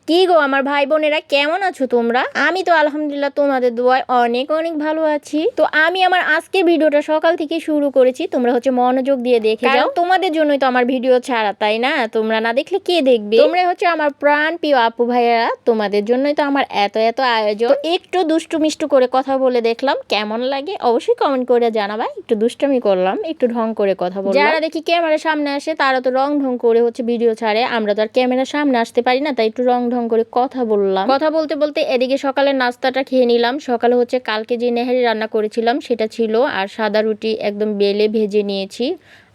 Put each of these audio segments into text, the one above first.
কি গো আমার ভাই বোনেরা, কেমন আছো তোমরা? আমি তো আলহামদুলিল্লাহ তোমাদের দোয়ায় অনেক অনেক ভালো আছি। তো আমি আমার আজকের ভিডিওটা সকাল থেকে শুরু করেছি, তোমরা হচ্ছে মনোযোগ দিয়ে দেখে যাও। তোমাদের জন্যই তো আমার ভিডিও ছাড়া, তাই না? তোমরা না দেখলে কে দেখবে? তোমরা হচ্ছে আমার প্রাণ প্রিয় আপু ভাইয়ারা, তোমাদের জন্যই তো আমার এত এত আয়োজন। তো একটু দুষ্টু মিষ্টু করে কথা বলে দেখলাম, কেমন লাগে অবশ্যই কমেন্ট করে জানাবা। একটু দুষ্টামি করলাম, একটু ঢং করে কথা বললাম। যারা দেখি ক্যামেরার সামনে আসে তারা তো রং ঢং করে হচ্ছে ভিডিও ছাড়ে, আমরা তো আর ক্যামেরার সামনে আসতে পারি না, তাই একটু রং ঢং করে কথা বললাম। কথা বলতে বলতে এদিকে সকালের নাস্তাটা খেয়ে নিলাম। সকালে হচ্ছে কালকে যে নেহারি রান্না করেছিলাম সেটা ছিল, আর সাদা রুটি একদম বেলে ভেজে নিয়েছি,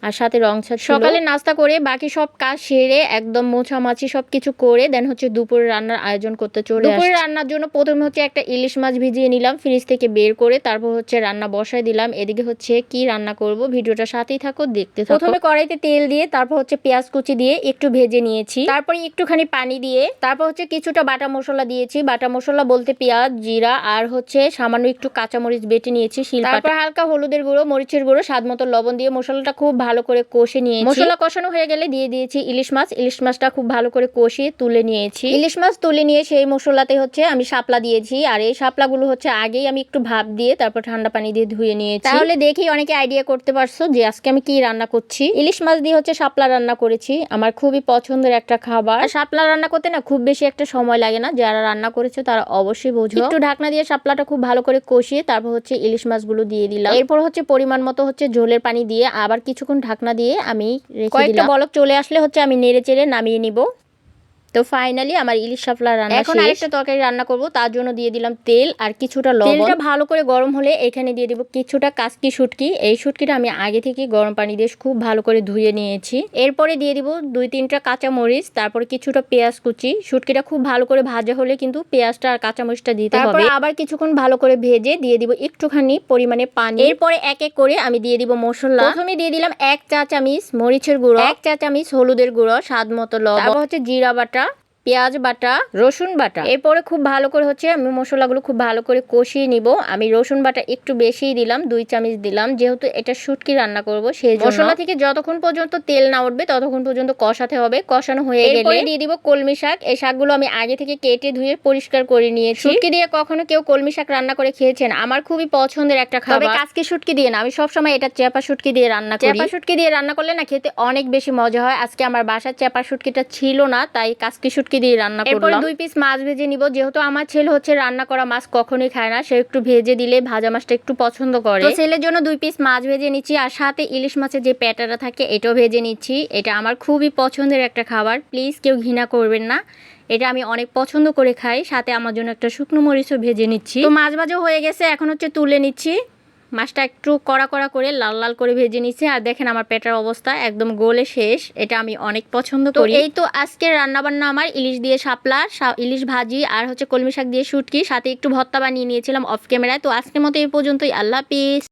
আর সাথে রং ছাড়। সকালে নাস্তা করে বাকি সব কাজ সেরে একদম মোছামাছি সবকিছু করে দেন হচ্ছে দুপুরে রান্নার আয়োজন করতে চলে আসি। দুপুরে রান্নার জন্য প্রথমে হচ্ছে একটা ইলিশ মাছ ভিজিয়ে নিলাম ফ্রিজ থেকে বের করে, তারপর হচ্ছে রান্না বসাই দিলাম। এদিকে হচ্ছে কি রান্না করব, ভিডিওটা সাথেই থাকো, দেখতে থাকো। প্রথমে কড়াইতে তেল দিয়ে তারপর হচ্ছে পেঁয়াজ কুচি দিয়ে একটু ভেজে নিয়েছি, তারপরে একটুখানি পানি দিয়ে তারপর হচ্ছে কিছুটা বাটা মশলা দিয়েছি। বাটা মশলা বলতে পেঁয়াজ, জিরা আর হচ্ছে সামান্য একটু কাঁচামরিচ বেটে নিয়েছি শিলপাটায়। তারপর হালকা হলুদের গুঁড়ো, মরিচের গুঁড়ো, স্বাদ মতো লবণ দিয়ে মশলাটা খুব ভালো করে কষে নিয়েছি। মশলা কষানো হয়ে গেলে দিয়ে দিয়েছি ইলিশ মাছ। ইলিশ মাছটা খুব ভালো করে কষিয়ে তুলে নিয়েছি। ইলিশ মাছ তুলে নিয়ে সেই মশলাতে হচ্ছে আমি শাপলা দিয়েছি, আর এই শাপলাগুলো হচ্ছে আগেই আমি একটু ভাপ দিয়ে তারপর ঠান্ডা পানি দিয়ে ধুয়ে নিয়েছি। তাহলে দেখি অনেকে আইডিয়া করতে পারছো যে আজকে আমি কি রান্না করছি। ইলিশ মাছ দিয়ে হচ্ছে শাপলা রান্না করেছি, আমার খুবই পছন্দের একটা খাবার। শাপলা রান্না করতে না খুব বেশি একটা সময় লাগে না, যারা রান্না করেছে তারা অবশ্যই বোঝো। একটু ঢাকনা দিয়ে শাপলাটা খুব ভালো করে কষিয়ে তারপর হচ্ছে ইলিশ মাছগুলো দিয়ে দিলাম। এরপর হচ্ছে পরিমাণ মতো হচ্ছে ঝোলের পানি দিয়ে আবার কিছুক্ষণ ঢাকনা দিয়ে আমি কয়েকটা বলক চলে আসলে হচ্ছে আমি নেড়ে চেড়ে নামিয়ে নিব। তো ফাইনালি আমার ইলিশ শাপলা রান্না শেষ। এখন আরেকটা তরকারি রান্না করব, তার জন্য দিয়ে দিলাম তেল আর কিছুটা লবণ। তেলটা ভালো করে গরম হলে এখানে দিয়ে দিব কিছুটা কাসকি শুটকি। এই শুটকিটা আমি আগে থেকে গরম পানি দিয়ে খুব ভালো করে ধুয়ে নিয়েছি। এরপরে দিয়ে দিব 2-3টা কাঁচা মরিচ, তারপরে কিছুটা পেঁয়াজ কুচি। শুটকিটা খুব ভালো করে ভাজা হলে কিন্তু পেঁয়াজটা আর কাঁচা মরিচটা দিতে হবে। তারপর আবার কিছুক্ষণ ভালো করে ভেজে দিয়ে দিব একটুখানি পরিমাণে পানি। এরপরে এক এক করে আমি দিয়ে দিব মশলা। প্রথমে দিয়ে দিলাম 1 চা চামচ মরিচের গুঁড়ো, 1 চা চামচ হলুদের গুঁড়ো, স্বাদ মতো লবণ, তারপর হচ্ছে জিরা বাটা, পেঁয়াজ বাটা, রসুন বাটা। এরপরে খুব ভালো করে হচ্ছে আমি মশলাগুলো খুব ভালো করে কষিয়ে নিব। আমি রসুন বাটা একটু বেশিই দিলাম, 2 চামচ দিলাম, যেহেতু এটা শুটকি রান্না করব সেই জন্য। মশলা থেকে যতক্ষণ পর্যন্ত তেল না উঠবে ততক্ষণ পর্যন্ত কষাতে হবে। কষানো হয়ে গেলে এরপরে দিয়ে দিব কলমি শাক। এই শাকগুলো আমি আগে থেকে কেটে ধুয়ে পরিষ্কার করে নিয়েছি। শুটকি দিয়ে কখনো কেউ কলমি শাক রান্না করে খেয়েছেন? আমার খুবই পছন্দের একটা খাবার। তবে কাসকি শুটকি দিয়ে না, আমি সবসময় এটা চেপা শুটকি দিয়ে রান্না করি। চেপা শুটকি দিয়ে রান্না করলে না খেতে অনেক বেশি মজা হয়। আজকে আমার বাসার চেপা শুটকিটা ছিল না, তাই কাসকি শুটকি দিয়ে রান্না করলাম। এরপর 2 পিস মাছ ভেজে নিব, যেহেতু আমার ছেলে হচ্ছে রান্না করা মাছ কখনোই খায় না, সে একটু ভেজে দিলে ভাজা মাছটা একটু পছন্দ করে। তো ছেলের জন্য 2 পিস মাছ ভেজে নিচ্ছি, আর সাথে ইলিশ মাছের যে পেটাটা থাকে এটাও ভেজে নিচ্ছি। এটা আমার খুবই পছন্দের একটা খাবার, প্লিজ কেউ ঘৃণা করবেন না, এটা আমি অনেক পছন্দ করে খাই। সাথে আমার জন্য একটা শুকনো মরিচও ভেজে নিচ্ছি। তো মাছ ভাজা হয়ে গেছে, এখন হচ্ছে তুলে নিচ্ছি। মাছটা একটু কড়া কড়া করে লাল লাল করে ভেজে নিচ্ছি, আর দেখেন আমার পেটার অবস্থা একদম গলে শেষ। এটা আমি অনেক পছন্দ করি। এই তো আজকের রান্নাবান্না আমার ইলিশ দিয়ে শাপলা, ইলিশ ভাজি, আর হচ্ছে কলমি শাক দিয়ে শুটকি, সাথে একটু ভর্তা বানিয়ে নিয়েছিলাম অফ ক্যামেরায়। তো আজকের মতো এই পর্যন্তই, আল্লাহ হাফেজ।